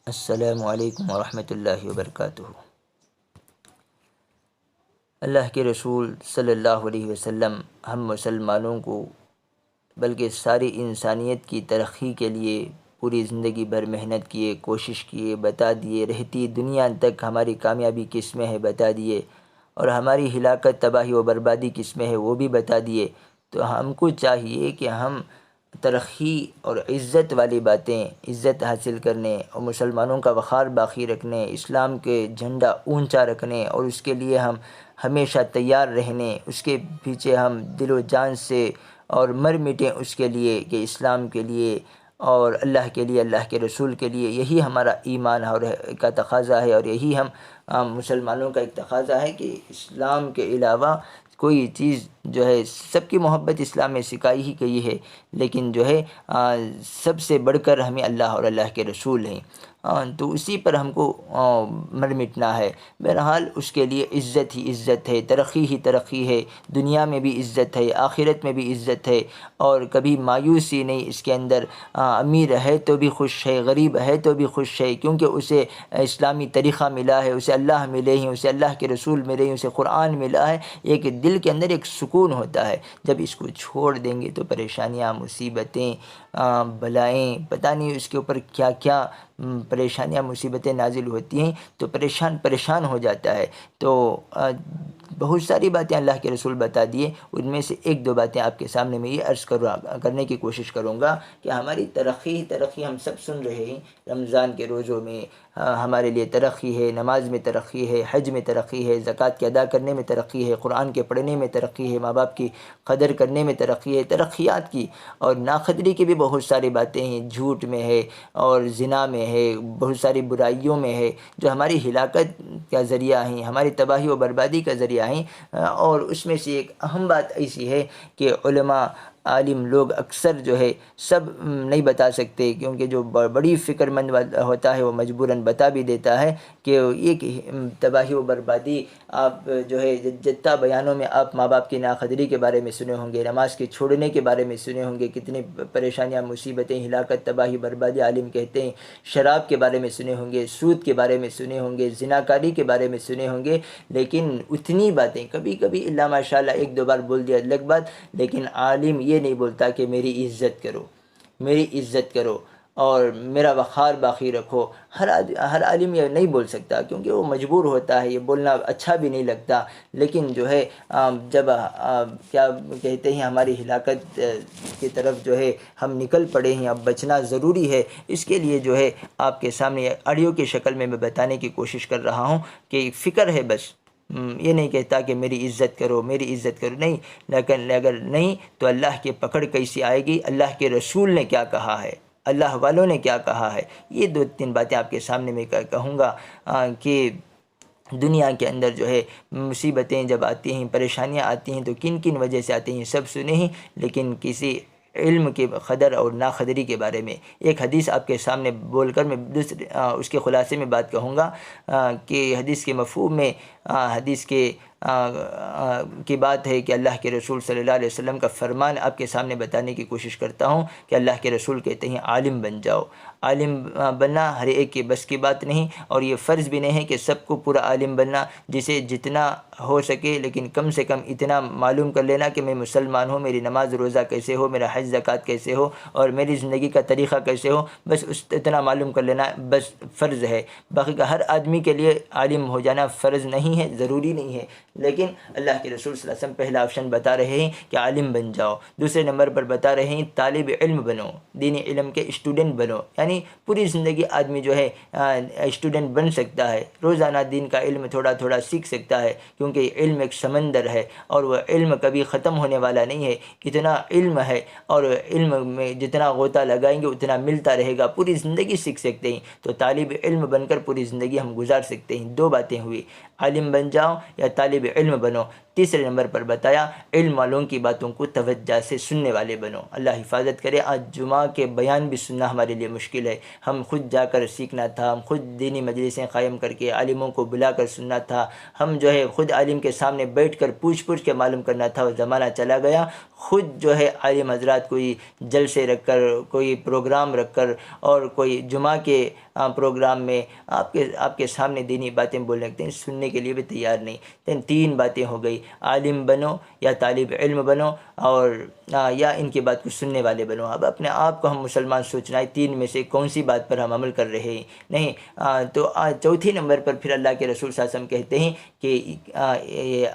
السلام علیکم ورحمۃ اللہ وبرکاتہ۔ اللہ کے رسول صلی اللہ علیہ وسلم ہم مسلمانوں کو بلکہ ساری انسانیت کی ترقی کے لیے پوری زندگی بھر محنت کیے، کوشش کیے، بتا دیے، رہتی دنیا تک ہماری کامیابی کس میں ہے بتا دیے، اور ہماری ہلاکت، تباہی و بربادی کس میں ہے وہ بھی بتا دیے۔ تو ہم کو چاہیے کہ ہم ترقی اور عزت والی باتیں، عزت حاصل کرنے اور مسلمانوں کا وقار باقی رکھنے، اسلام کے جھنڈا اونچا رکھنے اور اس کے لیے ہم ہمیشہ تیار رہنے، اس کے پیچھے ہم دل و جان سے اور مر مٹیں اس کے لیے کہ اسلام کے لیے اور اللہ کے لیے، اللہ کے رسول کے لیے۔ یہی ہمارا ایمان اور کا تقاضا ہے، اور یہی ہم مسلمانوں کا ایک تقاضا ہے کہ اسلام کے علاوہ کوئی چیز جو ہے، سب کی محبت اسلام میں سکھائی ہی گئی ہے، لیکن جو ہے سب سے بڑھ کر ہمیں اللہ اور اللہ کے رسول ہیں، تو اسی پر ہم کو مر مٹنا ہے۔ بہرحال اس کے لیے عزت ہی عزت ہے، ترقی ہی ترقی ہے، دنیا میں بھی عزت ہے، آخرت میں بھی عزت ہے، اور کبھی مایوسی نہیں اس کے اندر۔ امیر ہے تو بھی خوش ہے، غریب ہے تو بھی خوش ہے، کیونکہ اسے اسلامی طریقہ ملا ہے، اسے اللہ ملے ہیں، اسے اللہ کے رسول ملے ہیں، اسے قرآن ملا ہے۔ ایک دل کے اندر ایک سکون ہوتا ہے۔ جب اس کو چھوڑ دیں گے تو پریشانیاں، مصیبتیں، بلائیں، پتہ نہیں اس کے اوپر کیا کیا پریشانیاں، مصیبتیں نازل ہوتی ہیں، تو پریشان ہو جاتا ہے۔ تو بہت ساری باتیں اللہ کے رسول بتا دیے، ان میں سے ایک دو باتیں آپ کے سامنے میں یہ عرض کرنے کی کوشش کروں گا کہ ہماری ترقی ہم سب سن رہے ہیں۔ رمضان کے روزوں میں ہمارے لیے ترقی ہے، نماز میں ترقی ہے، حج میں ترقی ہے، زکوٰۃ کے ادا کرنے میں ترقی ہے، قرآن کے پڑھنے میں ترقی ہے، ماں باپ کی قدر کرنے میں ترقی ہے، ترقیات کی اور ناقدری کی بھی بہت ساری باتیں ہیں، جھوٹ میں ہے اور زنا میں ہے، بہت ساری برائیوں میں ہے جو ہماری ہلاکت کا ذریعہ ہیں، ہماری تباہی و بربادی کا ذریعہ ہیں۔ اور اس میں سے ایک اہم بات ایسی ہے کہ علماء، عالم لوگ اکثر جو ہے سب نہیں بتا سکتے، کیونکہ جو بڑی فکر مند ہوتا ہے وہ مجبوراً بتا بھی دیتا ہے کہ ایک تباہی و بربادی آپ جو ہے جتنا بیانوں میں آپ ماں باپ کی ناقدری کے بارے میں سنے ہوں گے، نماز کے چھوڑنے کے بارے میں سنے ہوں گے، کتنی پریشانیاں، مصیبتیں، ہلاکت، تباہی، بربادی عالم کہتے ہیں، شراب کے بارے میں سنے ہوں گے، سود کے بارے میں سنے ہوں گے، زناکاری کے بارے میں سنے ہوں گے، لیکن اتنی باتیں کبھی کبھی اللہ ماشاءاللہ ایک دو بار بول دیا الگ بات، لیکن عالم یہ نہیں بولتا کہ میری عزت کرو، میری عزت کرو اور میرا وقار باقی رکھو۔ ہر عالم یہ نہیں بول سکتا، کیونکہ وہ مجبور ہوتا ہے، یہ بولنا اچھا بھی نہیں لگتا، لیکن جو ہے جب کیا کہتے ہیں ہماری ہلاکت کی طرف جو ہے ہم نکل پڑے ہیں، اب بچنا ضروری ہے۔ اس کے لیے جو ہے آپ کے سامنے آڈیو کی شکل میں بتانے کی کوشش کر رہا ہوں کہ فکر ہے بس، یہ نہیں کہتا کہ میری عزت کرو، میری عزت کرو، نہیں، لیکن اگر نہیں تو اللہ کی پکڑ کیسی آئے گی، اللہ کے رسول نے کیا کہا ہے، اللہ والوں نے کیا کہا ہے۔ یہ دو تین باتیں آپ کے سامنے میں کہوں گا کہ دنیا کے اندر جو ہے مصیبتیں جب آتی ہیں، پریشانیاں آتی ہیں تو کن کن وجہ سے آتی ہیں سب سنے ہیں، لیکن کسی علم کے قدر اور ناقدری کے بارے میں ایک حدیث آپ کے سامنے بول کر میں اس کے خلاصے میں بات کہوں گا کہ حدیث کے مفہوم میں حدیث کی بات ہے کہ اللہ کے رسول صلی اللہ علیہ وسلم کا فرمان آپ کے سامنے بتانے کی کوشش کرتا ہوں کہ اللہ کے رسول کہتے ہیں عالم بن جاؤ۔ عالم بننا ہر ایک کے بس کی بات نہیں، اور یہ فرض بھی نہیں ہے کہ سب کو پورا عالم بننا، جسے جتنا ہو سکے لیکن کم سے کم اتنا معلوم کر لینا کہ میں مسلمان ہوں، میری نماز روزہ کیسے ہو، میرا حج زکوٰۃ کیسے ہو اور میری زندگی کا طریقہ کیسے ہو، بس اتنا معلوم کر لینا بس فرض ہے۔ باقی کا ہر آدمی کے لیے عالم ہو جانا فرض نہیں ہے، ضروری نہیں ہے، لیکن اللہ کے رسول صلی اللہ علیہ وسلم پہلا آپشن بتا رہے ہیں کہ عالم بن جاؤ، دوسرے نمبر پر بتا رہے ہیں طالب علم بنو، دینی علم کے اسٹوڈنٹ بنو، یعنی پوری زندگی آدمی جو ہے اسٹوڈنٹ بن سکتا ہے، روزانہ دین کا علم تھوڑا تھوڑا سیکھ سکتا ہے، کیونکہ علم ایک سمندر ہے اور وہ علم کبھی ختم ہونے والا نہیں ہے۔ اتنا علم ہے اور علم میں جتنا غوطہ لگائیں گے اتنا ملتا رہے گا، پوری زندگی سیکھ سکتے ہیں، تو طالب علم بن کر پوری زندگی ہم گزار سکتے ہیں۔ دو باتیں ہوئی، عالم بن جاؤ یا طالب علم بنو۔ تیسرے نمبر پر بتایا علم والوں کی باتوں کو توجہ سے سننے والے بنو۔ اللہ حفاظت کرے، آج جمعہ کے بیان بھی سننا ہمارے لیے مشکل ہے۔ ہم خود جا کر سیکھنا تھا، ہم خود دینی مجلسیں قائم کر کے عالموں کو بلا کر سننا تھا، ہم جو ہے خود عالم کے سامنے بیٹھ کر پوچھ کے معلوم کرنا تھا۔ وہ زمانہ چلا گیا، خود جو ہے عالم حضرات کوئی جلسے رکھ کر، کوئی پروگرام رکھ کر، اور کوئی جمعہ کے پروگرام میں آپ کے سامنے دینی باتیں بولنے لگتے ہیں، سننے کے لیے بھی تیار نہیں۔ لیکن تین باتیں ہو گئی، عالم بنو یا طالب علم بنو، اور یا ان کی بات کو سننے والے بنو۔ اب اپنے آپ کو ہم مسلمان سوچنا ہے، تین میں سے کون سی بات پر ہم عمل کر رہے ہیں؟ نہیں۔ تو چوتھی نمبر پر پھر اللہ کے رسول صلی اللہ علیہ وسلم کہتے ہیں کہ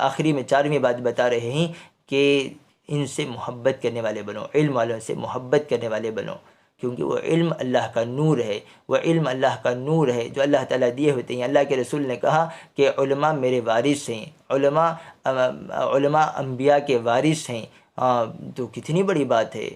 آخری میں چارہویں بات بتا رہے ہیں کہ ان سے محبت کرنے والے بنو، علم والوں سے محبت کرنے والے بنو، کیونکہ وہ علم اللہ کا نور ہے، وہ علم اللہ کا نور ہے جو اللہ تعالیٰ دیے ہوتے ہیں۔ اللہ کے رسول نے کہا کہ علماء میرے وارث ہیں، علماء انبیاء کے وارث ہیں۔ تو کتنی بڑی بات ہے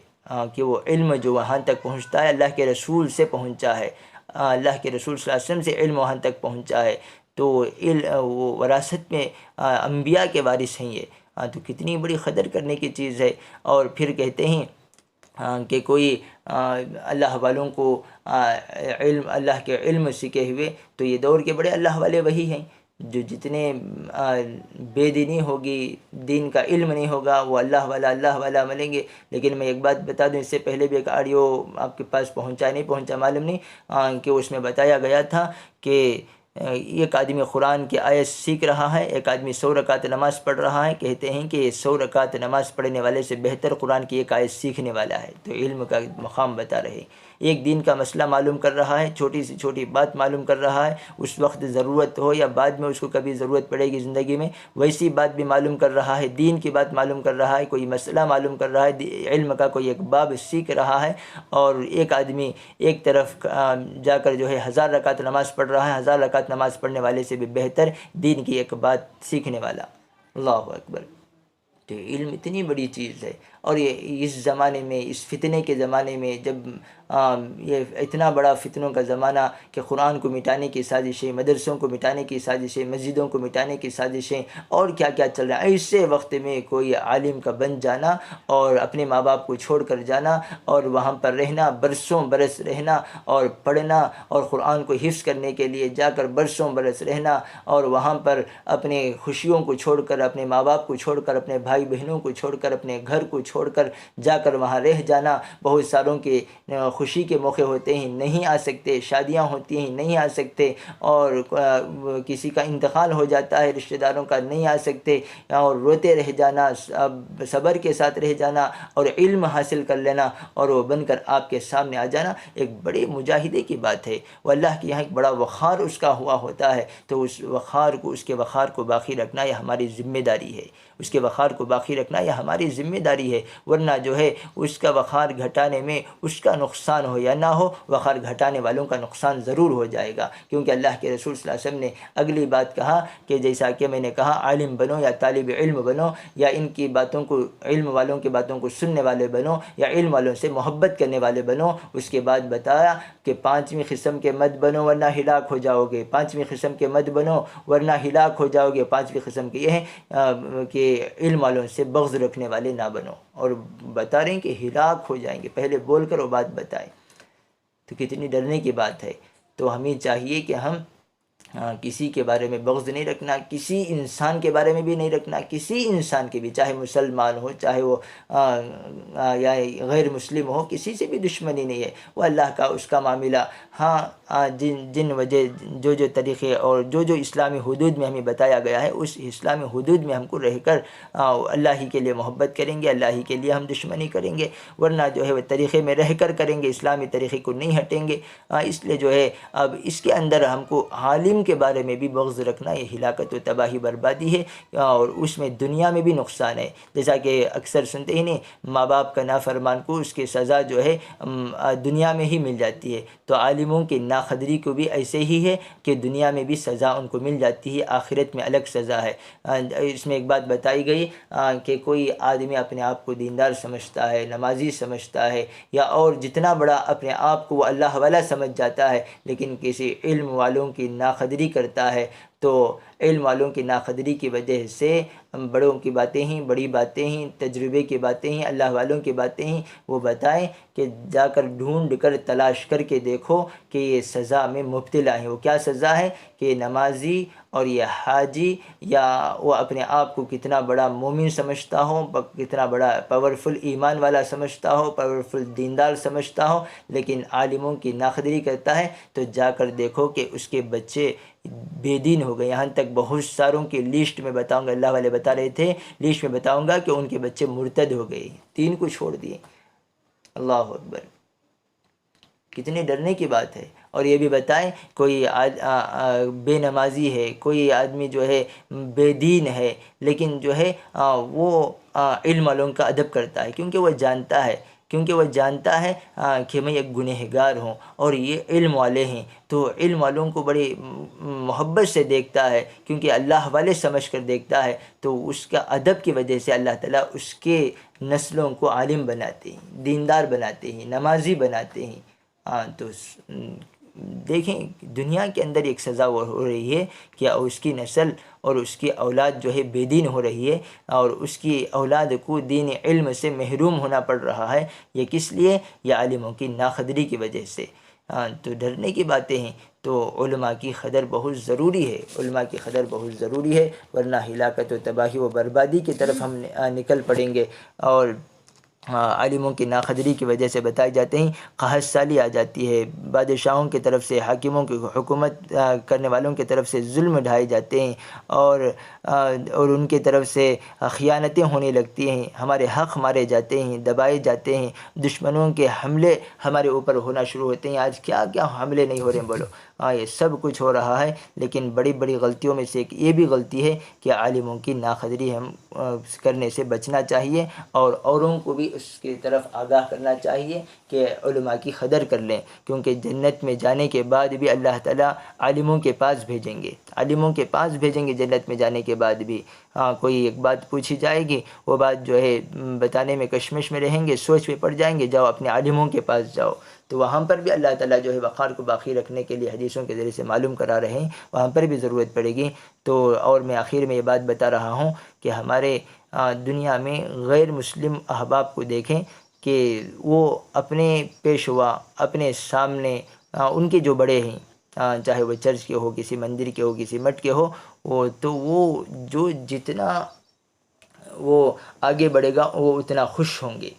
کہ وہ علم جو وہاں تک پہنچتا ہے اللہ کے رسول سے پہنچا ہے، اللہ کے رسول صلی اللہ علیہ وسلم سے علم وہاں تک پہنچا ہے، تو وہ وراثت میں انبیاء کے وارث ہیں یہ، تو کتنی بڑی قدر کرنے کی چیز ہے۔ اور پھر کہتے ہیں کہ کوئی اللہ والوں کو اللہ کے علم سیکھے ہوئے، تو یہ دور کے بڑے اللہ والے وہی ہیں جو جتنے بے دینی ہوگی، دین کا علم نہیں ہوگا، وہ اللہ والا ملیں گے۔ لیکن میں ایک بات بتا دوں، اس سے پہلے بھی ایک آڈیو آپ کے پاس پہنچا نہیں پہنچا معلوم نہیں، کہ اس میں بتایا گیا تھا کہ ایک آدمی قرآن کی آیت سیکھ رہا ہے، ایک آدمی 100 رکعت نماز پڑھ رہا ہے، کہتے ہیں کہ 100 رکعت نماز پڑھنے والے سے بہتر قرآن کی ایک آیت سیکھنے والا ہے۔ تو علم کا مقام بتا رہے ہیں۔ ایک دین کا مسئلہ معلوم کر رہا ہے، چھوٹی سی چھوٹی بات معلوم کر رہا ہے، اس وقت ضرورت ہو یا بعد میں اس کو کبھی ضرورت پڑے گی زندگی میں، ویسی بات بھی معلوم کر رہا ہے، دین کی بات معلوم کر رہا ہے، کوئی مسئلہ معلوم کر رہا ہے، علم کا کوئی ایک باب سیکھ رہا ہے۔ اور ایک آدمی ایک طرف جا کر جو ہے 1000 رکعت نماز پڑھ رہا ہے، 1000 رکعت نماز پڑھنے والے سے بھی بہتر دین کی ایک بات سیکھنے والا۔ اللہ اکبر۔ تو علم اتنی بڑی چیز ہے، اور یہ اس زمانے میں، اس فتنے کے زمانے میں، جب یہ اتنا بڑا فتنوں کا زمانہ کہ قرآن کو مٹانے کی سازشیں، مدرسوں کو مٹانے کی سازشیں، مسجدوں کو مٹانے کی سازشیں، اور کیا کیا چل رہا ہے، ایسے وقت میں کوئی عالم کا بن جانا اور اپنے ماں باپ کو چھوڑ کر جانا اور وہاں پر رہنا، برسوں برس رہنا اور پڑھنا، اور قرآن کو حفظ کرنے کے لیے جا کر برسوں برس رہنا، اور وہاں پر اپنے خوشیوں کو چھوڑ کر، اپنے ماں باپ کو چھوڑ کر، اپنے بھائی بہنوں کو چھوڑ کر، اپنے گھر کو چھوڑ کر جا کر وہاں رہ جانا۔ بہت ساروں کے خوشی کے موقع ہوتے ہیں، نہیں آ سکتے، شادیاں ہوتی ہیں، نہیں آ سکتے، اور کسی کا انتقال ہو جاتا ہے رشتہ داروں کا، نہیں آ سکتے، اور روتے رہ جانا، صبر کے ساتھ رہ جانا، اور علم حاصل کر لینا، اور وہ بن کر آپ کے سامنے آ جانا، ایک بڑے مجاہدے کی بات ہے۔ وہ اللہ کے یہاں ایک بڑا وقار اس کا ہوا ہوتا ہے، تو اس کے وقار کو باقی رکھنا یہ ہماری ذمہ داری ہے، اس کے وقار کو باقی رکھنا یہ ہماری ذمہ داری ہے، ورنہ جو ہے اس کا وقار گھٹانے میں اس کا نقصان ہو یا نہ ہو، وقار گھٹانے والوں کا نقصان ضرور ہو جائے گا، کیونکہ اللہ کے رسول صلی اللہ علیہ وسلم نے اگلی بات کہا کہ جیسا کہ میں نے کہا، عالم بنو یا طالب علم بنو، یا ان کی باتوں کو، علم والوں کی باتوں کو سننے والے بنو، یا علم والوں سے محبت کرنے والے بنو۔ اس کے بعد بتایا کہ 5ویں قسم کے مت بنو ورنہ ہلاک ہو جاؤ گے، 5ویں قسم کے مت بنو ورنہ ہلاک ہو جاؤ گے۔ 5ویں قسم کی یہ ہے کہ علم والوں سے بغض رکھنے والے نہ بنو، اور بتا رہے ہیں کہ ہلاک ہو جائیں گے، پہلے بول کر وہ بات بتائے، تو کتنی ڈرنے کی بات ہے۔ تو ہمیں چاہیے کہ ہم کسی کے بارے میں بغض نہیں رکھنا، کسی انسان کے بارے میں بھی نہیں رکھنا، کسی انسان کے بھی، چاہے مسلمان ہو، چاہے وہ یا غیر مسلم ہو، کسی سے بھی دشمنی نہیں ہے، وہ اللہ کا، اس کا معاملہ۔ ہاں جن وجہ جو طریقے اور جو اسلامی حدود میں ہمیں بتایا گیا ہے، اس اسلامی حدود میں ہم کو رہ کر اللہ ہی کے لیے محبت کریں گے، اللہ ہی کے لیے ہم دشمنی کریں گے، ورنہ جو ہے وہ طریقے میں رہ کر کریں گے، اسلامی طریقے کو نہیں ہٹیں گے۔ اس لیے جو ہے اب اس کے اندر ہم کو عالم کے بارے میں بھی بغض رکھنا یہ ہلاکت و تباہی بربادی ہے، اور اس میں دنیا میں بھی نقصان ہے، جیسا کہ اکثر سنتے ہی نہیں، ماں باپ کا نافرمان کو اس کی سزا جو ہے دنیا میں ہی مل جاتی ہے، تو عالموں کی ناقدری کو بھی ایسے ہی ہے کہ دنیا میں بھی سزا ان کو مل جاتی ہے، آخرت میں الگ سزا ہے۔ اس میں ایک بات بتائی گئی کہ کوئی آدمی اپنے آپ کو دیندار سمجھتا ہے، نمازی سمجھتا ہے، یا اور جتنا بڑا اپنے آپ کو وہ اللہ والا سمجھ جاتا ہے، لیکن کسی علم والوں کی ناقدری کرتا ہے، تو علم والوں کی ناقدری کی وجہ سے بڑوں کی باتیں ہیں، بڑی باتیں ہیں، تجربے کی باتیں ہیں، اللہ والوں کی باتیں ہیں، وہ بتائیں کہ جا کر ڈھونڈ کر تلاش کر کے دیکھو کہ یہ سزا میں مبتلا ہے۔ وہ کیا سزا ہے کہ نمازی اور یہ حاجی، یا وہ اپنے آپ کو کتنا بڑا مومن سمجھتا ہو، کتنا بڑا پاورفل ایمان والا سمجھتا ہو، پاورفل دیندار سمجھتا ہو، لیکن عالموں کی ناقدری کرتا ہے، تو جا کر دیکھو کہ اس کے بچے بے دین ہو گئے۔ یہاں تک بہت ساروں کی لسٹ میں بتاؤں گا، اللہ والے بتا رہے تھے، لسٹ میں بتاؤں گا کہ ان کے بچے مرتد ہو گئے، دین کو چھوڑ دیے۔ اللہ اکبر، کتنے ڈرنے کی بات ہے۔ اور یہ بھی بتائیں کوئی بے نمازی ہے، کوئی آدمی جو ہے بے دین ہے، لیکن جو ہے وہ علم والوں کا ادب کرتا ہے، کیونکہ وہ جانتا ہے کہ میں ایک گنہگار ہوں اور یہ علم والے ہیں، تو علم والوں کو بڑی محبت سے دیکھتا ہے، کیونکہ اللہ والے سمجھ کر دیکھتا ہے، تو اس کا ادب کی وجہ سے اللہ تعالیٰ اس کے نسلوں کو عالم بناتے ہیں، دیندار بناتے ہیں، نمازی بناتے ہیں۔ تو دیکھیں دنیا کے اندر ایک سزا وہ ہو رہی ہے کہ اس کی نسل اور اس کی اولاد جو ہے بے دین ہو رہی ہے، اور اس کی اولاد کو دین علم سے محروم ہونا پڑ رہا ہے۔ یہ کس لیے؟ یہ عالموں کی ناقدری کی وجہ سے۔ تو ڈرنے کی باتیں ہیں، تو علماء کی قدر بہت ضروری ہے، علماء کی قدر بہت ضروری ہے، ورنہ ہلاکت و تباہی و بربادی کی طرف ہم نکل پڑیں گے۔ اور عالموں کی ناقدری کی وجہ سے بتائے جاتے ہیں قحط سالی آ جاتی ہے، بادشاہوں کی طرف سے، حاکموں کی حکومت کرنے والوں کی طرف سے ظلم ڈھائے جاتے ہیں، اور ان کی طرف سے خیانتیں ہونے لگتی ہیں، ہمارے حق مارے جاتے ہیں، دبائے جاتے ہیں، دشمنوں کے حملے ہمارے اوپر ہونا شروع ہوتے ہیں۔ آج کیا کیا حملے نہیں ہو رہے ہیں، بولو۔ یہ سب کچھ ہو رہا ہے، لیکن بڑی بڑی غلطیوں میں سے ایک یہ بھی غلطی ہے کہ عالموں کی ناقدری ہم کرنے سے بچنا چاہیے، اور اوروں کو بھی اس کی طرف آگاہ کرنا چاہیے کہ علماء کی قدر کر لیں، کیونکہ جنت میں جانے کے بعد بھی اللہ تعالیٰ عالموں کے پاس بھیجیں گے، عالموں کے پاس بھیجیں گے جنت میں جانے کے بعد بھی۔ کوئی ایک بات پوچھی جائے گی، وہ بات جو ہے بتانے میں کشمش میں رہیں گے، سوچ میں پڑ جائیں گے، جاؤ اپنے عالموں کے پاس جاؤ، تو وہاں پر بھی اللہ تعالیٰ جو ہے وقار کو باقی رکھنے کے لیے حدیثوں کے ذریعے سے معلوم کرا رہے ہیں، وہاں پر بھی ضرورت پڑے گی۔ تو اور میں آخر میں یہ بات بتا رہا ہوں کہ ہمارے دنیا میں غیر مسلم احباب کو دیکھیں کہ وہ اپنے پیشوا، اپنے سامنے ان کے جو بڑے ہیں، چاہے وہ چرچ کے ہو، کسی مندر کے ہو، کسی مٹ کے ہو، وہ جو جتنا وہ آگے بڑھے گا وہ اتنا خوش ہوں گے۔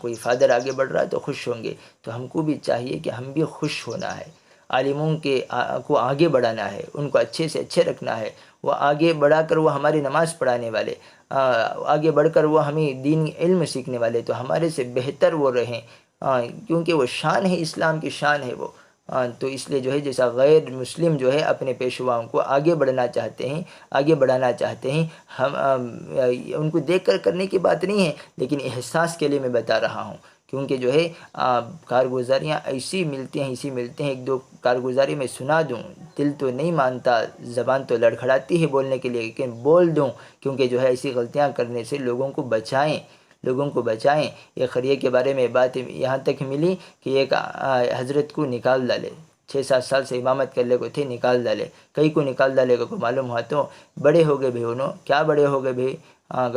کوئی فادر آگے بڑھ رہا ہے تو خوش ہوں گے، تو ہم کو بھی چاہیے کہ ہم بھی خوش ہونا ہے، عالموں کے کو آگے بڑھانا ہے، ان کو اچھے سے اچھے رکھنا ہے، وہ آگے بڑھا کر وہ ہماری نماز پڑھانے والے، آگے بڑھ کر وہ ہمیں دین علم سیکھنے والے، تو ہمارے سے بہتر وہ رہیں، کیونکہ وہ شان ہے، اسلام کی شان ہے وہ۔ تو اس لیے جو ہے جیسا غیر مسلم جو ہے اپنے پیشواؤں کو آگے بڑھنا چاہتے ہیں، آگے بڑھانا چاہتے ہیں، ہم ان کو دیکھ کر کرنے کی بات نہیں ہے، لیکن احساس کے لیے میں بتا رہا ہوں، کیونکہ جو ہے کارگزاریاں ایسی ملتی ہیں، ایک دو کارگزاری میں سنا دوں، دل تو نہیں مانتا، زبان تو لڑکھڑاتی ہے بولنے کے لیے، لیکن بول دوں، کیونکہ جو ہے ایسی غلطیاں کرنے سے لوگوں کو بچائیں۔ ایک خریے کے بارے میں بات یہاں تک ملی کہ ایک حضرت کو نکال ڈالے، 6-7 سال سے امامت کرنے کو تھے، نکال ڈالے، کئی کو نکال ڈالے کو معلوم ہوا، تو بڑے ہو گئے بھی انہوں، کیا بڑے ہو گئے بھی،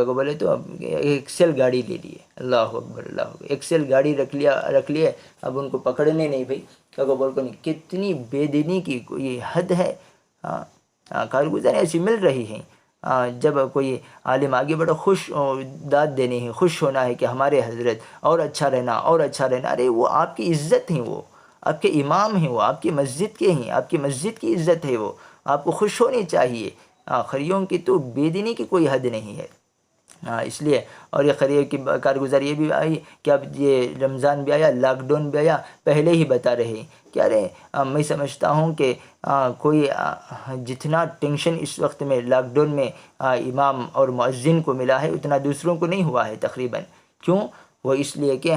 بولے تو اب ایکسل گاڑی لے لیے، اللہ اکبر اللہ اکبر، ایکسل گاڑی رکھ لیے، اب ان کو پکڑنے نہیں بھائی، بول کو نہیں، کتنی بے دینی کی کوئی حد ہے۔ کارگزاری ایسی مل رہی ہیں، جب کوئی عالم آگے بڑھا، خوش داد دینی ہے، خوش ہونا ہے کہ ہمارے حضرت اور اچھا رہنا، اور اچھا رہنا، ارے وہ آپ کی عزت ہیں، وہ آپ کے امام ہیں، وہ آپ کی مسجد کے ہیں، آپ کی مسجد کی عزت ہے، وہ آپ کو خوش ہونی چاہیے۔ خریوں کی تو بے دینی کی کوئی حد نہیں ہے، اس لیے۔ اور یہ خریے کی کارگزاری یہ بھی آئی کہ اب یہ رمضان بھی آیا، لاک ڈاؤن بھی آیا، پہلے ہی بتا رہے ہیں کہ ارے میں سمجھتا ہوں کہ کوئی جتنا ٹینشن اس وقت میں لاک ڈاؤن میں امام اور مؤذن کو ملا ہے اتنا دوسروں کو نہیں ہوا ہے تقریباً۔ کیوں؟ وہ اس لیے کہ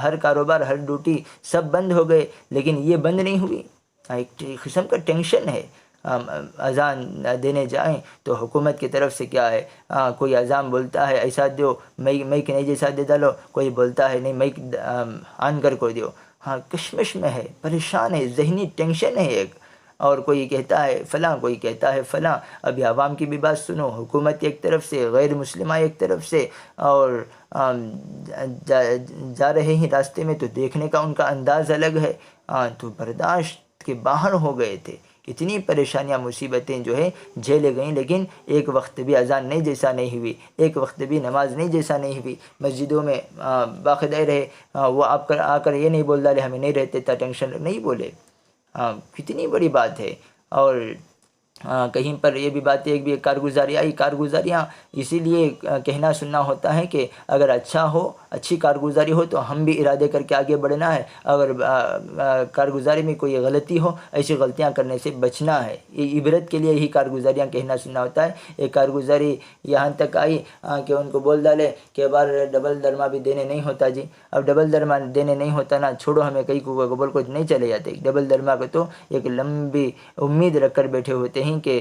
ہر کاروبار، ہر ڈیوٹی سب بند ہو گئے، لیکن یہ بند نہیں ہوئی، ایک قسم کا ٹینشن ہے۔ اذان دینے جائیں تو حکومت کی طرف سے کیا ہے، کوئی اذان بولتا ہے ایسا دیو، مائک نہیں جیسا دے ڈالو، کوئی بولتا ہے نہیں مائک آن کر کو دیو، کشمش میں ہے، پریشان ہے، ذہنی ٹینشن ہے ایک۔ اور کوئی کہتا ہے فلاں، کوئی کہتا ہے فلاں۔ ابھی عوام کی بھی بات سنو، حکومت ایک طرف سے، غیر مسلمہ ایک طرف سے، اور جا رہے ہیں راستے میں تو دیکھنے کا ان کا انداز الگ ہے، تو برداشت کے باہر ہو گئے تھے۔ اتنی پریشانیاں مصیبتیں جو ہے جھیلے گئیں، لیکن ایک وقت بھی اذان نہیں جیسا نہیں ہوئی، ایک وقت بھی نماز نہیں جیسا نہیں ہوئی۔ مسجدوں میں باقاعدہ رہے، وہ آ کر یہ نہیں بول ڈالے ہمیں نہیں رہتے تھا ٹینشن نہیں بولے۔ کتنی بڑی بات ہے۔ اور کہیں پر یہ بھی بات ایک بھی کارگزاری آئی، کارگزاریاں اسی لیے کہنا سننا ہوتا ہے کہ اگر اچھا ہو، اچھی کارگزاری ہو تو ہم بھی ارادے کر کے آگے بڑھنا ہے، اگر کارگزاری میں کوئی غلطی ہو ایسی غلطیاں کرنے سے بچنا ہے۔ یہ عبرت کے لیے ہی کارگزاریاں کہنا سننا ہوتا ہے۔ ایک کارگزاری یہاں تک آئی کہ ان کو بول ڈالے کہ بار ڈبل درما بھی دینے نہیں ہوتا جی۔ اب ڈبل درما دینے نہیں ہوتا نا، چھوڑو ہمیں کئی کو گبل کو نہیں چلے جاتے، ڈبل درما کو تو ایک لمبی امید رکھ کر بیٹھے ہوتے ہیں کہ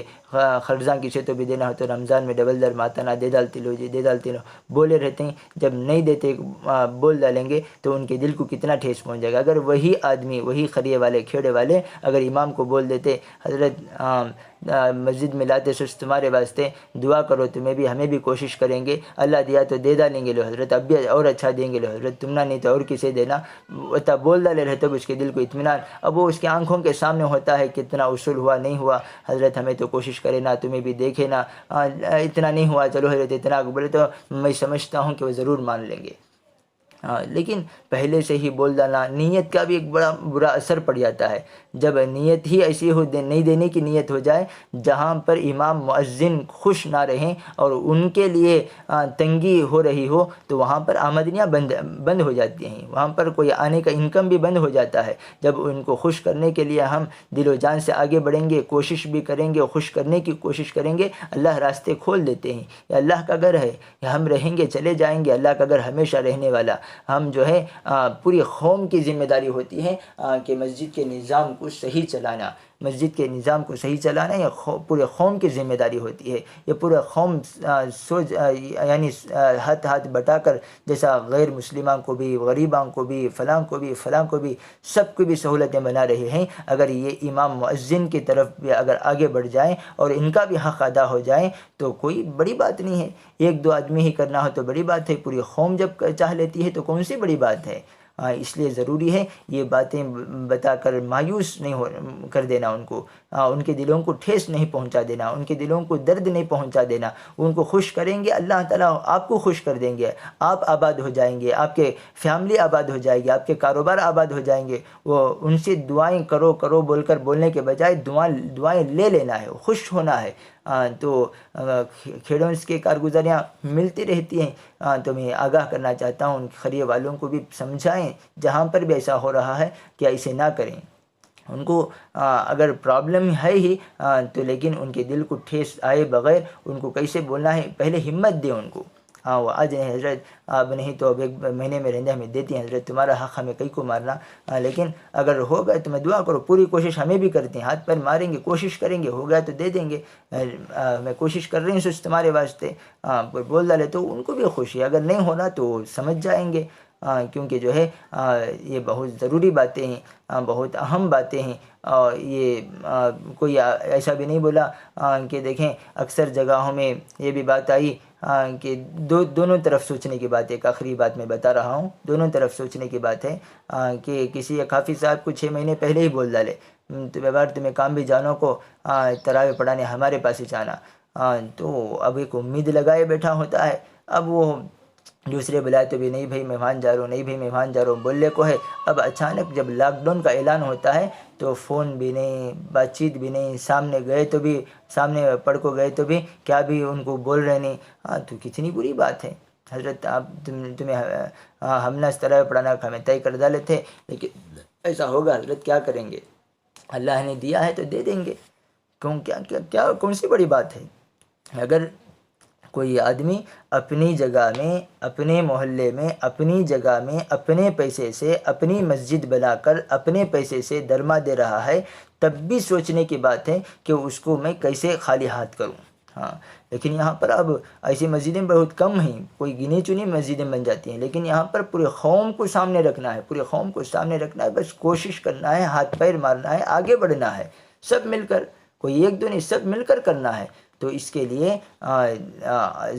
خرزاں کسی تو بھی دینا ہو تو رمضان میں ڈبل درما آتا نا، دے ڈالتے لو جی، دے ڈالتے لو، بولے رہتے ہیں۔ جب نہیں دیتے بول ڈالیں گے تو ان کے دل کو کتنا ٹھیس پہنچ جائے گا۔ اگر وہی آدمی، وہی خریے والے کھیڑے والے اگر امام کو بول دیتے حضرت مسجد میں لاتے سوچ تمہارے واسطے دعا کرو، تمہیں بھی ہمیں بھی کوشش کریں گے، اللہ دیا تو دے ڈالیں گے لو حضرت، اب بھی اور اچھا دیں گے لو حضرت، تم نہ نہیں تو اور کسے دینا، تب بول ڈالے رہتے اس کے دل کو اطمینان۔ اب وہ اس کی آنکھوں کے سامنے ہوتا ہے کتنا اصول ہوا نہیں ہوا، حضرت ہمیں تو کوشش کرے نا، تمہیں بھی دیکھے نا، اتنا نہیں ہوا، چلو حضرت اتنا بولے تو میں سمجھتا ہوں کہ وہ ضرور مان لیں گے۔ لیکن پہلے سے ہی بول ڈالنا، نیت کا بھی ایک بڑا برا اثر پڑ جاتا ہے۔ جب نیت ہی ایسی ہو، نہیں دینے کی نیت ہو جائے جہاں پر امام مؤذن خوش نہ رہیں اور ان کے لیے تنگی ہو رہی ہو، تو وہاں پر آمدنیاں بند ہو جاتی ہیں، وہاں پر کوئی آنے کا انکم بھی بند ہو جاتا ہے۔ جب ان کو خوش کرنے کے لیے ہم دل و جان سے آگے بڑھیں گے، کوشش بھی کریں گے، خوش کرنے کی کوشش کریں گے، اللہ راستے کھول دیتے ہیں۔ یہ اللہ کا گھر ہے، ہم رہیں گے چلے جائیں گے، اللہ کا گھر ہمیشہ رہنے والا۔ ہم جو ہے پوری قوم کی ذمہ داری ہوتی ہے کہ مسجد کے نظام کو صحیح چلانا، مسجد کے نظام کو صحیح چلانا یہ پورے قوم کی ذمہ داری ہوتی ہے۔ یہ پورے قوم یعنی ہاتھ بٹا کر، جیسا غیر مسلمان کو بھی، غریباں کو بھی، فلاں کو بھی، فلاں کو بھی، سب کو بھی سہولتیں بنا رہے ہیں، اگر یہ امام مؤذن کی طرف بھی اگر آگے بڑھ جائیں اور ان کا بھی حق ادا ہو جائے تو کوئی بڑی بات نہیں ہے۔ ایک دو آدمی ہی کرنا ہو تو بڑی بات ہے، پوری قوم جب چاہ لیتی ہے تو کون سی بڑی بات ہے۔ اس لیے ضروری ہے یہ باتیں بتا کر مایوس نہیں کر دینا ان کو، ان کے دلوں کو ٹھیس نہیں پہنچا دینا، ان کے دلوں کو درد نہیں پہنچا دینا۔ ان کو خوش کریں گے، اللہ تعالیٰ آپ کو خوش کر دیں گے، آپ آباد ہو جائیں گے، آپ کے فیملی آباد ہو جائے گی، آپ کے کاروبار آباد ہو جائیں گے۔ وہ ان سے دعائیں کرو کرو بول کر بولنے کے بجائے دعائیں لے لینا ہے، خوش ہونا ہے۔ تو کھیڑوں کی کارگزاریاں ملتی رہتی ہیں، تو میں آگاہ کرنا چاہتا ہوں ان خیریے والوں کو بھی سمجھائیں جہاں پر بھی ایسا ہو رہا ہے کہ ایسے نہ کریں۔ ان کو اگر پرابلم ہے ہی تو لیکن ان کے دل کو ٹھیس آئے بغیر ان کو کیسے بولنا ہے، پہلے ہمت دیں ان کو۔ وہ آ جائیں حضرت، اب نہیں تو اب ایک مہینے میں رہنے ہمیں دیتی ہیں حضرت، تمہارا حق ہمیں کئی کو مارنا، لیکن اگر ہو گئے تو میں دعا کرو، پوری کوشش ہمیں بھی کرتے ہیں، ہاتھ پیر ماریں گے، کوشش کریں گے، ہو گیا تو دے دیں گے، میں کوشش کر رہی ہوں سوچ تمہارے واسطے، بول ڈالے تو ان کو بھی خوشی ہے، اگر نہیں ہونا تو سمجھ جائیں گے، کیونکہ جو ہے یہ بہت ضروری باتیں ہیں، بہت اہم باتیں ہیں۔ اور یہ کوئی ایسا بھی نہیں بولا کہ دیکھیں اکثر جگہوں میں یہ بھی بات آئی کہ دونوں طرف سوچنے کی بات ہے۔ ایک آخری بات میں بتا رہا ہوں، دونوں طرف سوچنے کی بات ہے کہ کسی حافظ صاحب کو 6 مہینے پہلے ہی بول ڈالے تو بغیر تمہیں کام بھی جانو کو تراویح پڑھانے ہمارے پاس ہی جانا، تو اب ایک امید لگائے بیٹھا ہوتا ہے، اب وہ دوسرے بلائے تو بھی نہیں بھائی مہمان جا رہا ہوں، نہیں بھائی مہمان جا رہا ہوں بولنے کو ہے۔ اب اچانک جب لاک ڈاؤن کا اعلان ہوتا ہے تو فون بھی نہیں، بات چیت بھی نہیں، سامنے گئے تو بھی، سامنے پڑھ کو گئے تو بھی کیا بھی ان کو بول رہے نہیں، تو کتنی بری بات ہے حضرت۔ آپ تمہیں ہم نے اس طرح پڑھانا ہمیں طے کر ڈالے تھے، لیکن ایسا ہوگا حضرت، کیا کریں گے، اللہ نے دیا ہے تو دے دیں گے، کون سی بڑی بات ہے۔ اگر کوئی آدمی اپنی جگہ میں، اپنے محلے میں، اپنی جگہ میں اپنے پیسے سے اپنی مسجد بنا کر اپنے پیسے سے درما دے رہا ہے، تب بھی سوچنے کی بات ہے کہ اس کو میں کیسے خالی ہاتھ کروں۔ لیکن یہاں پر اب ایسی مسجدیں بہت کم ہیں، کوئی گنی چنی مسجدیں بن جاتی ہیں، لیکن یہاں پر پورے قوم کو سامنے رکھنا ہے، پورے قوم کو سامنے رکھنا ہے، بس کوشش کرنا ہے، ہاتھ پیر مارنا ہے، آگے بڑھنا ہے۔ سب مل کر، کوئی ایک دو نہیں، سب مل کر کرنا ہے۔ تو اس کے لیے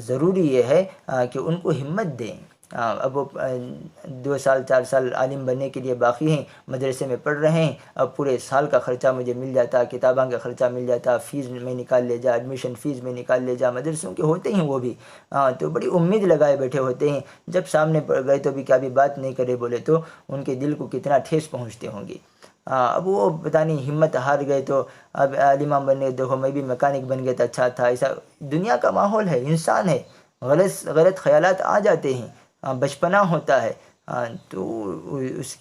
ضروری یہ ہے کہ ان کو ہمت دیں۔ اب وہ 2 سال 4 سال عالم بننے کے لیے باقی ہیں، مدرسے میں پڑھ رہے ہیں، اب پورے سال کا خرچہ مجھے مل جاتا، کتاباں کا خرچہ مل جاتا، فیس میں نکال لے جا، ایڈمیشن فیس میں نکال لے جا، مدرسوں کے ہوتے ہیں وہ بھی، تو بڑی امید لگائے بیٹھے ہوتے ہیں، جب سامنے پڑ گئے تو بھی کیا بھی بات نہیں کرے بولے تو ان کے دل کو کتنا ٹھیس پہنچتے ہوں گی۔ اب وہ پتہ نہیں ہمت ہار گئے تو اب عالمہ بننے، دیکھو میں بھی میکینک بن گیا تو اچھا تھا، ایسا دنیا کا ماحول ہے، انسان ہے، غلط خیالات آ جاتے ہیں، بچپنا ہوتا ہے، تو اس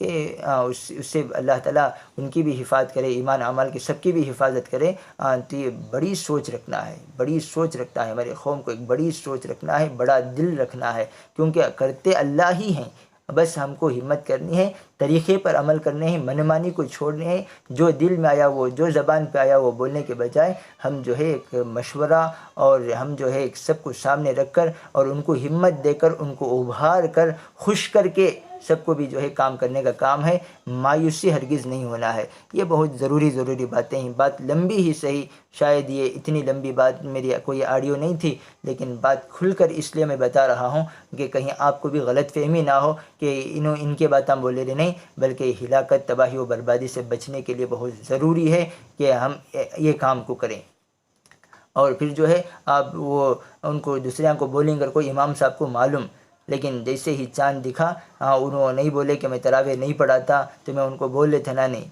سے اللہ تعالیٰ ان کی بھی حفاظت کرے، ایمان اعمال کی سب کی بھی حفاظت کرے۔ تو یہ بڑی سوچ رکھنا ہے، بڑی سوچ رکھنا ہے، ہمارے قوم کو ایک بڑی سوچ رکھنا ہے، بڑا دل رکھنا ہے، کیونکہ کرتے اللہ ہی ہیں، بس ہم کو ہمت کرنی ہے، طریقے پر عمل کرنے ہیں، منمانی کو چھوڑنے ہیں، جو دل میں آیا وہ، جو زبان پہ آیا وہ بولنے کے بجائے ہم جو ہے ایک مشورہ، اور ہم جو ہے ایک سب کو سامنے رکھ کر اور ان کو ہمت دے کر، ان کو ابھار کر، خوش کر کے سب کو بھی جو ہے کام کرنے کا کام ہے، مایوسی ہرگز نہیں ہونا ہے۔ یہ بہت ضروری باتیں ہیں، بات لمبی ہی صحیح، شاید یہ اتنی لمبی بات میری کوئی آڈیو نہیں تھی، لیکن بات کھل کر اس لیے میں بتا رہا ہوں کہ کہیں آپ کو بھی غلط فہمی نہ ہو کہ ان کے باتیں بولے رہے، نہیں، بلکہ ہلاکت، تباہی و بربادی سے بچنے کے لیے بہت ضروری ہے کہ ہم یہ کام کو کریں۔ اور پھر جو ہے آپ وہ ان کو دوسرے کو بولیں گے، کوئی امام صاحب کو معلوم، لیکن جیسے ہی چاند دکھا، انہوں نہیں بولے کہ میں تراویح نہیں پڑھاتا، تو میں ان کو بول لیتا نا، نہیں،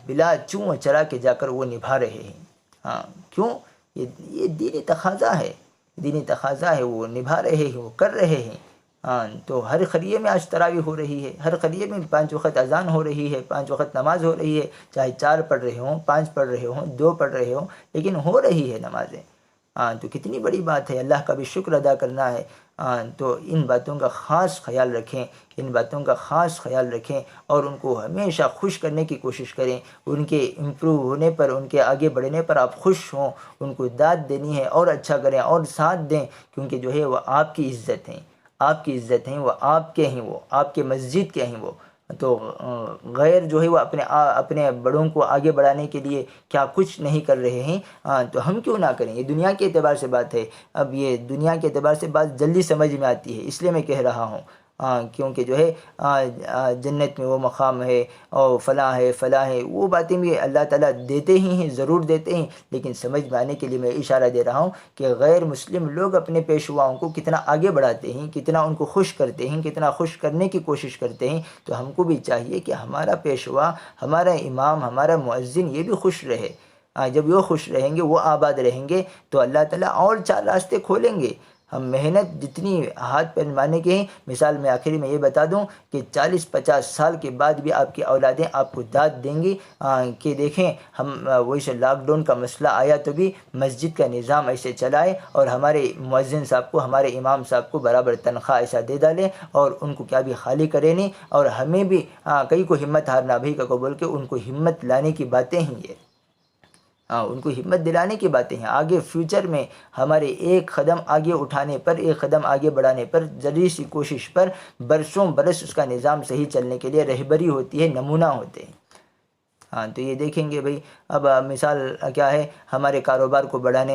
بلا چوں چرا کے جا کر وہ نبھا رہے ہیں۔ کیوں؟ یہ دینی تقاضا ہے، دینی تقاضا ہے، وہ نبھا رہے ہیں، وہ کر رہے ہیں۔ تو ہر قریے میں آج تراویح ہو رہی ہے، ہر قریے میں 5 وقت اذان ہو رہی ہے، 5 وقت نماز ہو رہی ہے، چاہے 4 پڑھ رہے ہوں، 5 پڑھ رہے ہوں، 2 پڑھ رہے ہوں، لیکن ہو رہی ہے نمازیں۔ تو کتنی بڑی بات ہے، اللہ کا بھی شکر ادا کرنا ہے۔ تو ان باتوں کا خاص خیال رکھیں، ان باتوں کا خاص خیال رکھیں، اور ان کو ہمیشہ خوش کرنے کی کوشش کریں، ان کے امپروو ہونے پر، ان کے آگے بڑھنے پر آپ خوش ہوں، ان کو داد دینی ہے، اور اچھا کریں اور ساتھ دیں، کیونکہ جو ہے وہ آپ کی عزت ہیں، آپ کی عزت ہیں، وہ آپ کے ہیں، وہ آپ کے مسجد کے ہیں وہ۔ تو غیر جو ہے وہ اپنے بڑوں کو آگے بڑھانے کے لیے کیا کچھ نہیں کر رہے ہیں، تو ہم کیوں نہ کریں؟ یہ دنیا کے اعتبار سے بات ہے، اب یہ دنیا کے اعتبار سے بات جلدی سمجھ میں آتی ہے، اس لیے میں کہہ رہا ہوں، کیونکہ جو ہے جنت میں وہ مقام ہے، اور فلاں ہے، وہ باتیں بھی اللہ تعالیٰ دیتے ہی ہیں، ضرور دیتے ہیں، لیکن سمجھ میں آنے کے لیے میں اشارہ دے رہا ہوں کہ غیر مسلم لوگ اپنے پیشواؤں کو کتنا آگے بڑھاتے ہیں، کتنا ان کو خوش کرتے ہیں، کتنا خوش کرنے کی کوشش کرتے ہیں، تو ہم کو بھی چاہیے کہ ہمارا پیشوا، ہمارا امام، ہمارا مؤذن یہ بھی خوش رہے۔ جب وہ خوش رہیں گے، وہ آباد رہیں گے، تو اللہ تعالیٰ اور 4 راستے کھولیں گے۔ ہم محنت جتنی ہاتھ پیر مارنے کے ہیں، مثال میں آخری میں یہ بتا دوں کہ 40-50 سال کے بعد بھی آپ کی اولادیں آپ کو داد دیں گی کہ دیکھیں ہم ویسے لاک ڈاؤن کا مسئلہ آیا تو بھی مسجد کا نظام ایسے چلائے، اور ہمارے مؤذن صاحب کو، ہمارے امام صاحب کو برابر تنخواہ ایسا دے ڈالے، اور ان کو کیا بھی خالی کرے نہیں، اور ہمیں بھی کئی کو ہمت ہارنا بھی کا کو بول کے ان کو ہمت لانے کی باتیں ہیں یہ، ان کو ہمت دلانے کی باتیں ہیں۔ آگے فیوچر میں ہمارے ایک قدم آگے اٹھانے پر، ایک قدم آگے بڑھانے پر، ذری سی کوشش پر برسوں برس اس کا نظام صحیح چلنے کے لیے رہبری ہوتی ہے، نمونہ ہوتے ہیں۔ تو یہ دیکھیں گے بھئی، اب مثال کیا ہے، ہمارے کاروبار کو بڑھانے،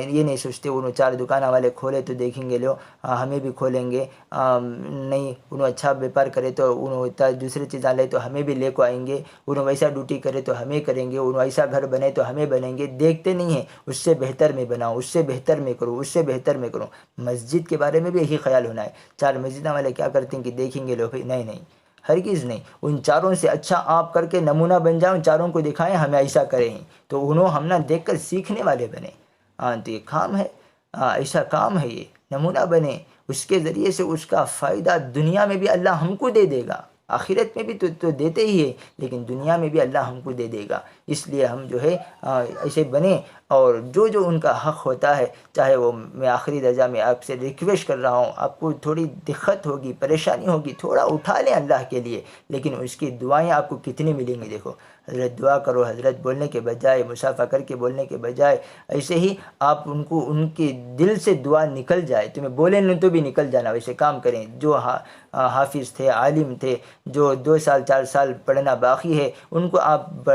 یہ نہیں سوچتے انہوں 4 دکانہ والے کھولے تو دیکھیں گے لو ہمیں بھی کھولیں گے، نہیں، انہوں اچھا بیپار کرے تو انہوں دوسری چیزیں لے تو ہمیں بھی لے کو آئیں گے، انہوں ویسا ڈیوٹی کرے تو ہمیں کریں گے، انہوں ایسا گھر بنے تو ہمیں بنیں گے، دیکھتے نہیں ہیں اس سے بہتر میں بناؤں، اس سے بہتر میں کروں، اس سے بہتر میں کروں۔ مسجد کے بارے میں بھی یہی خیال ہونا ہے۔ 4 مسجدوں والے کیا کرتے ہیں کہ دیکھیں گے لو بھائی، نہیں، ہرگز نہیں، ان 4 سے اچھا آپ کر کے نمونہ بن جاؤ، 4 کو دکھائیں ہمیں ایسا کریں، تو انہوں ہم نہ دیکھ کر سیکھنے والے بنے۔ تو یہ کام ہے، ایسا کام ہے، یہ نمونہ بنے، اس کے ذریعے سے اس کا فائدہ دنیا میں بھی اللہ ہم کو دے دے گا، آخرت میں بھی تو دیتے ہی ہے، لیکن دنیا میں بھی اللہ ہم کو دے دے گا۔ اس لیے ہم جو ہے ایسے بنیں، اور جو ان کا حق ہوتا ہے، چاہے وہ، میں آخری درجہ میں آپ سے ریکویسٹ کر رہا ہوں، آپ کو تھوڑی دقت ہوگی، پریشانی ہوگی، تھوڑا اٹھا لیں اللہ کے لیے، لیکن اس کی دعائیں آپ کو کتنی ملیں گی۔ دیکھو حضرت دعا کرو، حضرت بولنے کے بجائے، مصافحہ کر کے بولنے کے بجائے، ایسے ہی آپ ان کو، ان کے دل سے دعا نکل جائے، تمہیں بولیں نہیں تو بھی نکل جانا، ویسے کام کریں، جو حافظ تھے، عالم تھے، جو 2 سال 4 سال پڑھنا باقی ہے، ان کو آپ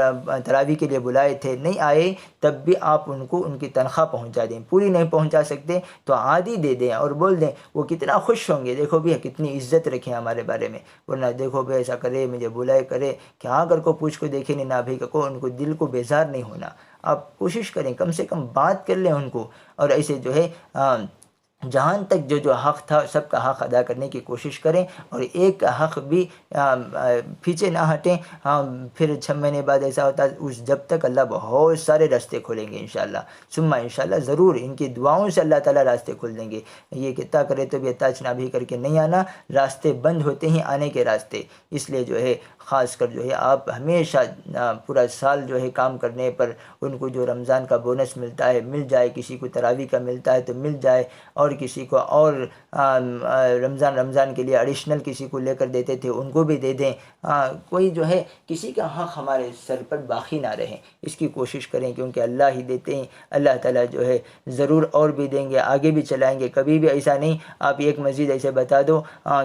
تراویح کے لیے بلائے تھے، نہیں آئے تب بھی آپ ان کو ان کی تنخواہ پہنچا دیں، پوری نہیں پہنچا سکتے تو آدھی دے دیں اور بول دیں، وہ کتنا خوش ہوں گے، دیکھو بھی کتنی عزت رکھیں ہمارے بارے میں، ورنہ دیکھو بھی ایسا کرے، مجھے بلائے کرے کہ ہاں کر کو پوچھ کو دیکھے نہیں نہ بھی کو، ان کو دل کو بیزار نہیں ہونا۔ آپ کوشش کریں، کم سے کم بات کر لیں ان کو، اور ایسے جو ہے جہاں تک جو حق تھا سب کا حق ادا کرنے کی کوشش کریں، اور ایک کا حق بھی پیچھے نہ ہٹیں۔ پھر 6 مہینے بعد ایسا ہوتا ہے، جب تک اللہ بہت سارے راستے کھولیں گے انشاءاللہ، ثم انشاءاللہ ضرور ان کی دعاؤں سے اللہ تعالیٰ راستے کھول دیں گے۔ یہ کتا کرے تو بھی تاچ نہ بھی کر کے نہیں آنا، راستے بند ہوتے ہی آنے کے راستے، اس لیے جو ہے خاص کر جو ہے آپ ہمیشہ پورا سال جو ہے کام کرنے پر ان کو جو رمضان کا بونس ملتا ہے مل جائے، کسی کو تراویح کا ملتا ہے تو مل جائے، اور کسی کو اور رمضان کے لیے ایڈیشنل کسی کو لے کر دیتے تھے ان کو بھی دے دیں۔ کوئی جو ہے کسی کا حق ہمارے سر پر باقی نہ رہے، اس کی کوشش کریں، کیونکہ اللہ ہی دیتے ہیں، اللہ تعالیٰ جو ہے ضرور اور بھی دیں گے، آگے بھی چلائیں گے۔ کبھی بھی ایسا نہیں آپ ایک مسجد ایسے بتا دو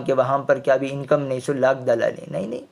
کہ وہاں پر کیا بھی انکم نہیں سو لاکھ ڈالا لیں، نہیں،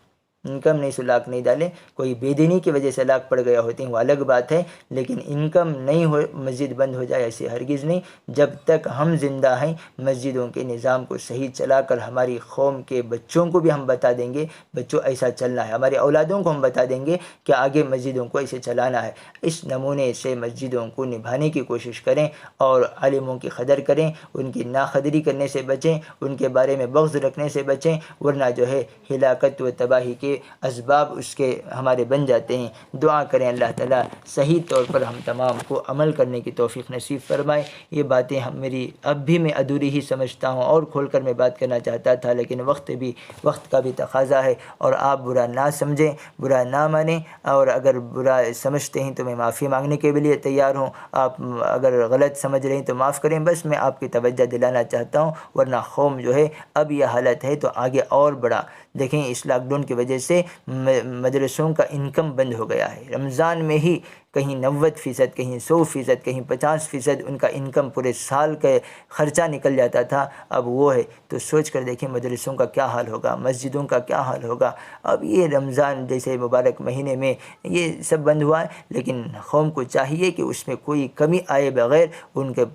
انکم نہیں سو لاکھ نہیں ڈالیں، کوئی بے دینی کی وجہ سے لاکھ پڑ گیا ہوتے ہیں وہ الگ بات ہے، لیکن انکم نہیں ہو مسجد بند ہو جائے ایسے ہرگز نہیں۔ جب تک ہم زندہ ہیں مسجدوں کے نظام کو صحیح چلا کر ہماری قوم کے بچوں کو بھی ہم بتا دیں گے، بچوں ایسا چلنا ہے، ہماری اولادوں کو ہم بتا دیں گے کہ آگے مسجدوں کو ایسے چلانا ہے۔ اس نمونے سے مسجدوں کو نبھانے کی کوشش کریں، اور عالموں کی قدر کریں، ان کی ناقدری کرنے سے بچیں، ان کے بارے میں بغض رکھنے سے بچیں، ورنہ جو ہے ہلاکت و تباہی کے اسباب اس کے ہمارے بن جاتے ہیں۔ دعا کریں اللہ تعالیٰ صحیح طور پر ہم تمام کو عمل کرنے کی توفیق نصیب فرمائے۔ یہ باتیں میری اب بھی میں ادھوری ہی سمجھتا ہوں، اور کھول کر میں بات کرنا چاہتا تھا، لیکن وقت کا بھی تقاضا ہے، اور آپ برا نہ سمجھیں، برا نہ مانیں، اور اگر برا سمجھتے ہیں تو میں معافی مانگنے کے لیے تیار ہوں، آپ اگر غلط سمجھ رہے ہیں تو معاف کریں، بس میں آپ کی توجہ دلانا چاہتا ہوں، ورنہ قوم جو ہے اب یہ حالت ہے تو آگے اور بڑا۔ دیکھیں اس لاک ڈاؤن کی وجہ سے مدرسوں کا انکم بند ہو گیا ہے، رمضان میں ہی کہیں 90%، کہیں 100%، کہیں 50% ان کا انکم پورے سال کا خرچہ نکل جاتا تھا، اب وہ ہے تو سوچ کر دیکھیں مدرسوں کا کیا حال ہوگا، مسجدوں کا کیا حال ہوگا۔ اب یہ رمضان جیسے مبارک مہینے میں یہ سب بند ہوا ہے، لیکن قوم کو چاہیے کہ اس میں کوئی کمی آئے بغیر ان کے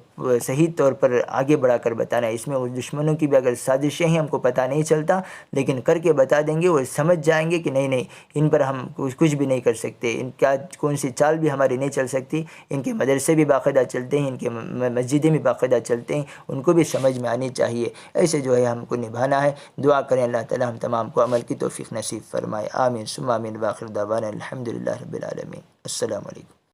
صحیح طور پر آگے بڑھا کر بتانا ہے۔ اس میں اس دشمنوں کی بھی اگر سازشیں ہیں ہم کو پتہ نہیں چلتا، لیکن کر کے بتا دیں گے، وہ سمجھ جائیں گے کہ نہیں ان پر ہم کچھ بھی نہیں کر سکتے، ان کیا کون سی چال بھی ہماری نہیں چل سکتی، ان کے مدرسے بھی باقاعدہ چلتے ہیں، ان کے مسجدیں بھی باقاعدہ چلتے ہیں، ان کو بھی سمجھ میں آنی چاہیے۔ ایسے جو ہے ہم کو نبھانا ہے۔ دعا کریں اللہ تعالی ہم تمام کو عمل کی توفیق نصیب فرمائے، آمین ثم آمین، وآخر دعوانا الحمدللہ رب العالمین۔ السلام علیکم۔